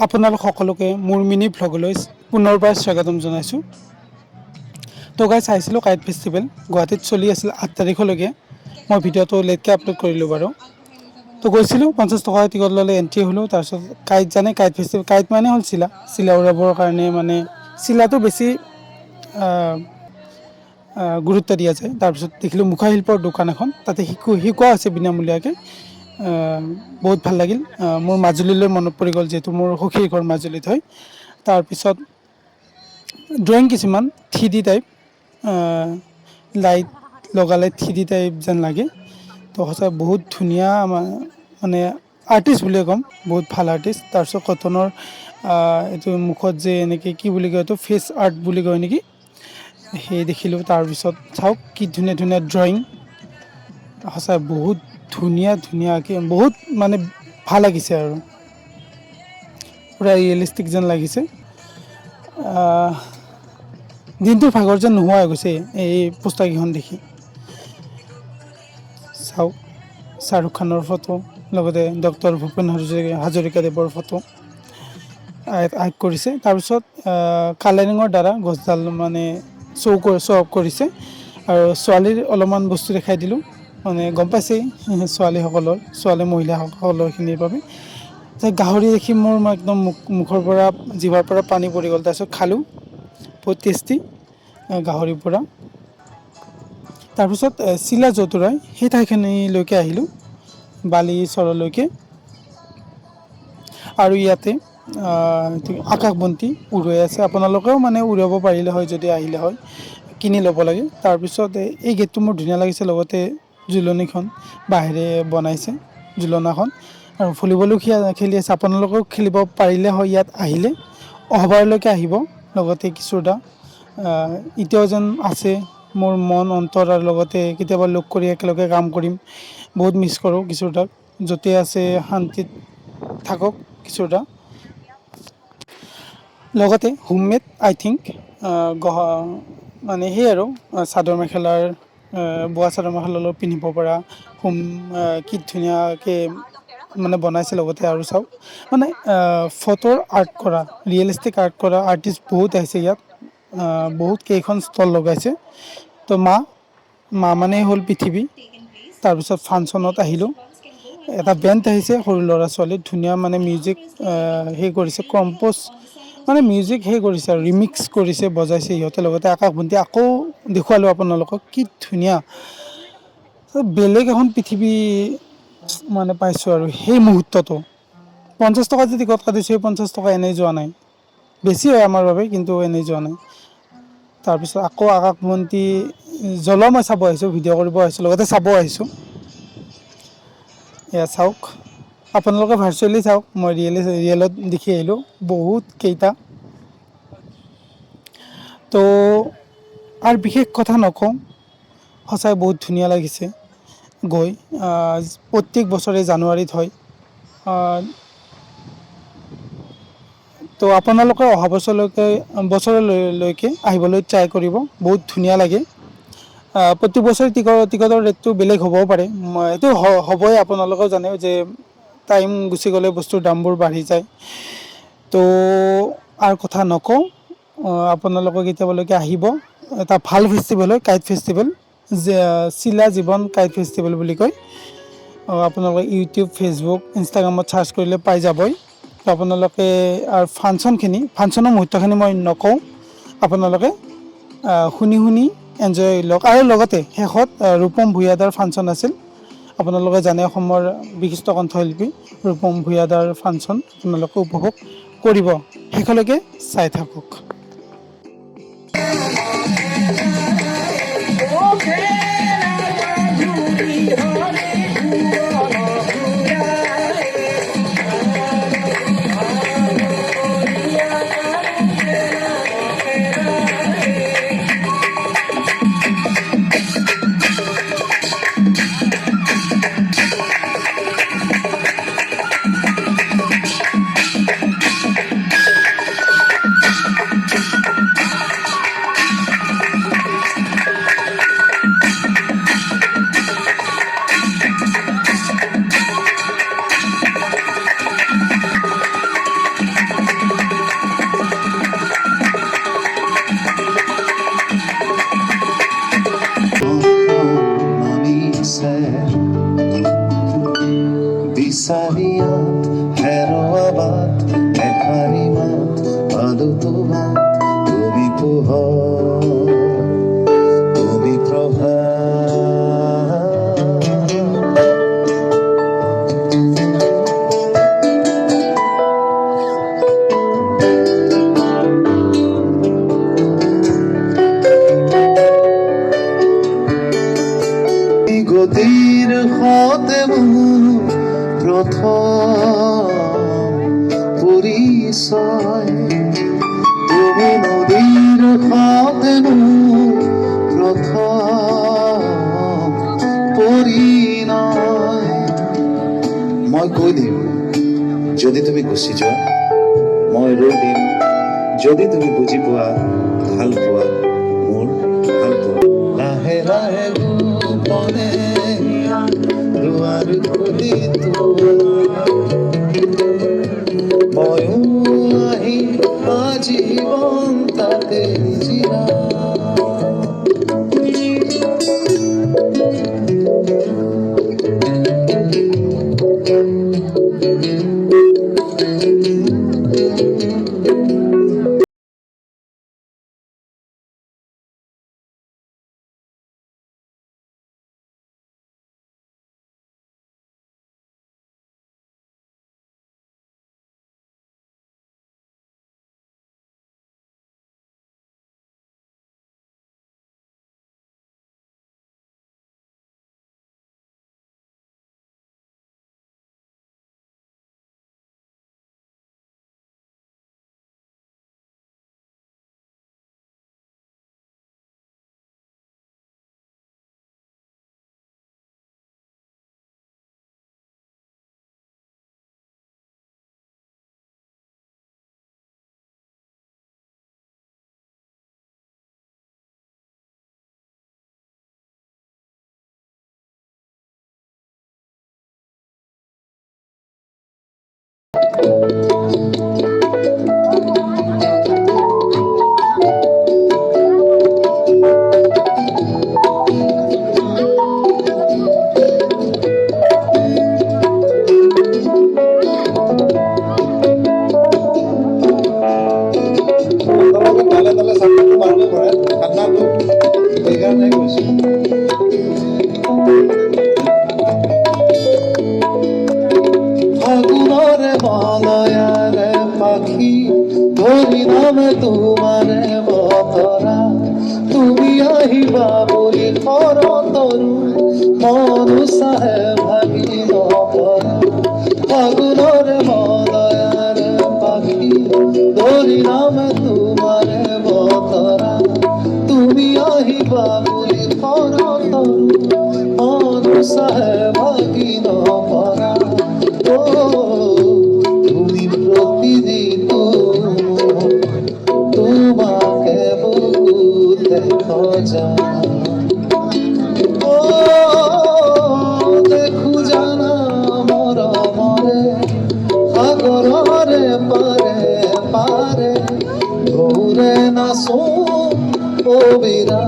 আপোনালোক সকলোকে মোৰ মিনি ভ্লগলৈ পুনৰবাৰ স্বাগতম জনাইছোঁ। তো গাইজ চাইছিলোঁ কাইট ফেষ্টিভেল গুৱাহাটীত চলি আছিল 8 তাৰিখলৈকে। মই ভিডিঅ'টো লেটকৈ আপলোড কৰিলোঁ বাৰু। তো গৈছিলোঁ 50 টকা টিকট ল'লে এণ্ট্ৰি হ'লোঁ। তাৰপিছত কাইট ফেষ্টিভেল, কাইট মানে হ'ল চিলা উৰাবৰ কাৰণে মানে চিলাটো বেছি গুৰুত্ব দিয়া যায়। তাৰপিছত দেখিলোঁ মুখাশিল্পৰ দোকান এখন, তাতে শিকোৱা আছে বিনামূলীয়াকৈ। বহুত ভাল লাগিল। মোৰ মাজুলীলৈ মনত পৰি গ'ল, যিহেতু মোৰ সখীৰ ঘৰ মাজুলীত হয়। তাৰপিছত ড্ৰয়িং কিছুমান 3D টাইপ, লাইট লগালে 3D টাইপ যেন লাগে। তো সঁচাই বহুত ধুনীয়া, মানে আৰ্টিষ্ট বুলিয়ে ক'ম, বহুত ভাল আৰ্টিষ্ট। তাৰপিছত কটনৰ এইটো মুখত যে এনেকৈ কি বুলি কয়, এইটো ফেচ আৰ্ট বুলি কয় নেকি, সেই দেখিলোঁ। তাৰপিছত চাওক কি ধুনীয়া ধুনীয়া ড্ৰয়িং, সঁচাই বহুত ধুনীয়াকৈ বহুত মানে ভাল লাগিছে আৰু পূৰা ৰিয়েলিষ্টিক যেন লাগিছে। দিনটোৰ ভাগৰ যেন নোহোৱা হৈ গৈছে এই পোষ্টাৰকেইখন দেখি। চাওক শ্বাহৰুখ খানৰ ফটো, লগতে ডক্টৰ ভূপেন হাজৰিকাদেৱৰ ফটো আৰ্ট কৰিছে। তাৰপিছত কালাৰিঙৰ দ্বাৰা গছডাল মানে শ্ব' অফ কৰিছে। আৰু ছোৱালীৰ অলপমান বস্তু দেখাই দিলোঁ, মানে গম পাইছেই ছোৱালী মহিলাসকলৰখিনিৰ বাবে। গাহৰি দেখি মোৰ একদম মুখৰ পৰা জিভাৰ পৰা পানী পৰি গ'ল। তাৰপিছত খালোঁ, বহুত টেষ্টি গাহৰিৰ পৰা। তাৰপিছত চিলা জতুৰাই সেই ঠাইখিনিলৈকে আহিলোঁ, বালিচৰলৈকে। আৰু ইয়াতে আকাশবন্তি উৰুৱাই আছে। আপোনালোকেও মানে উৰুৱাব পাৰিলে হয় যদি আহিলে হয়, কিনি ল'ব লাগে। তাৰপিছত এই গেটটো মোৰ ধুনীয়া লাগিছে, লগতে জুলনিখন বাঁহেৰে বনাইছে, জুলনাখন। আৰু ভলীবলো খেলি আছে। আপোনালোকেও খেলিব পাৰিলে হয় ইয়াত আহিলে, অহবাৰলৈকে আহিব। লগতে কিশোৰদা এতিয়াও যেন আছে মোৰ মন অন্তৰ, আৰু লগতে কেতিয়াবা লগ কৰি একেলগে কাম কৰিম। বহুত মিছ কৰোঁ কিশোৰদাক। য'তে আছে শান্তিত থাকক কিশোৰদা। লগতে হোমমেড আই থিংক মানে সেই আৰু চাদৰ মেখেলাৰ, বোৱা চাদৰ মেখেলা লগত পিন্ধিব পৰা কি ধুনীয়াকৈ মানে বনাইছে। লগতে আৰু চাওক, মানে ফটোৰ আৰ্ট কৰা, ৰিয়েলিষ্টিক আৰ্ট কৰা আৰ্টিষ্ট বহুত আহিছে ইয়াত। বহুত কেইখন ষ্টল লগাইছে। তো মা মানে হ'ল পৃথিৱী। তাৰপিছত ফাংচনত আহিলোঁ, এটা বেণ্ড আহিছে সৰু ল'ৰা ছোৱালী, ধুনীয়া মানে মিউজিক সেই কৰিছে, কম্প'জ মানে মিউজিক সেই কৰিছে আৰু ৰিমিক্স কৰিছে, বজাইছে সিহঁতে। লগতে আকাশবন্তি আকৌ দেখুৱালোঁ আপোনালোকক, কি ধুনীয়া বেলেগ এখন পৃথিৱী মানে পাইছোঁ আৰু সেই মুহূৰ্তটো। 50 টকা যদি টিকট কাটিছোঁ, সেই 50 টকা এনেই যোৱা নাই, বেছি হয় আমাৰ বাবে, কিন্তু এনেই যোৱা নাই। তাৰপিছত আকৌ আকাশবন্তি জ্বলোৱা মই চাব আহিছোঁ, ভিডিঅ' কৰিব আহিছোঁ, লগতে চাব আহিছোঁ। এয়া চাওক, আপোনালোকে ভাৰ্চুৱেলি চাওক, মই ৰিয়েলত দেখি আহিলোঁ বহুত কেইটা। তো আৰু বিশেষ কথা নকওঁ, সঁচাই বহুত ধুনীয়া লাগিছে গৈ। প্ৰত্যেক বছৰে জানুৱাৰীত হয়। তো আপোনালোকে অহা বছৰলৈকে আহিবলৈ ট্ৰাই কৰিব, বহুত ধুনীয়া লাগে। প্ৰতি বছৰে টিকটৰ ৰেটটো বেলেগ হ'বও পাৰে, এইটো হ'বই। আপোনালোকেও জানে যে টাইম গুচি গ'লে বস্তুৰ দামবোৰ বাঢ়ি যায়। তো আৰু কথা নকওঁ, আপোনালোকে কেতিয়াবালৈকে আহিব। এটা ভাল ফেষ্টিভেল হয় কাইট ফেষ্টিভেল, যে চিলা জীৱন কাইট ফেষ্টিভেল বুলি কয়। আপোনালোকে ইউটিউব, ফেচবুক, ইনষ্টাগ্ৰামত চাৰ্চ কৰিলে পাই যাবই। তো আপোনালোকে আৰু ফাংচনৰ মুহূৰ্তখিনি মই নকওঁ, আপোনালোকে শুনি এনজয় লওক। আৰু লগতে শেষত ৰূপম ভূঞাদাৰ ফাংচন আছিল। আপোনালোকে জানে অসমৰ বিশিষ্ট কণ্ঠশিল্পী ৰূপম ভূঞাদাৰ ফাংচন আপোনালোকে উপভোগ কৰিব। শেষলৈকে চাই থাকক। ভাত এশাৰী মাত আলুটো ভাত তুমি পোহৰ তুমি প্ৰভাত গতিৰ সতে মোৰ প্ৰথম পৰিচয় তুমি নদীৰ সতে মোৰ প্ৰথম পৰিণয় মই কৈ দিম যদি তুমি গুচি যোৱা মই ৰৈ দিম যদি তুমি বুজি পোৱা ভাল পোৱা মোৰ ভাল পোৱা লাহে লাহে গোপনে দুৱাৰ খুলি ময়ো আহি আজীৱন তাতে জিৰা ফাগুনৰে মলয়াৰে পাখি ধৰি নামে তোমাৰে বতৰা তুমি আহিবা বুলি কৰ তৰু মনু চাহে ভাগি নপৰা ফাগুনৰে মলয়াৰে পাখি ধৰি নামে তোমাৰে বতৰা তুমি আহিবা বুলি কৰ তৰু মনু চাহে ভাগি নপৰা তুমি প্ৰতিদিন তোমাকে বুকুত দেখো যা দেখু জানা মৰ মৰে সাগৰৰে পাৰে পাৰে ঘুৰে নাচো ও বিৰা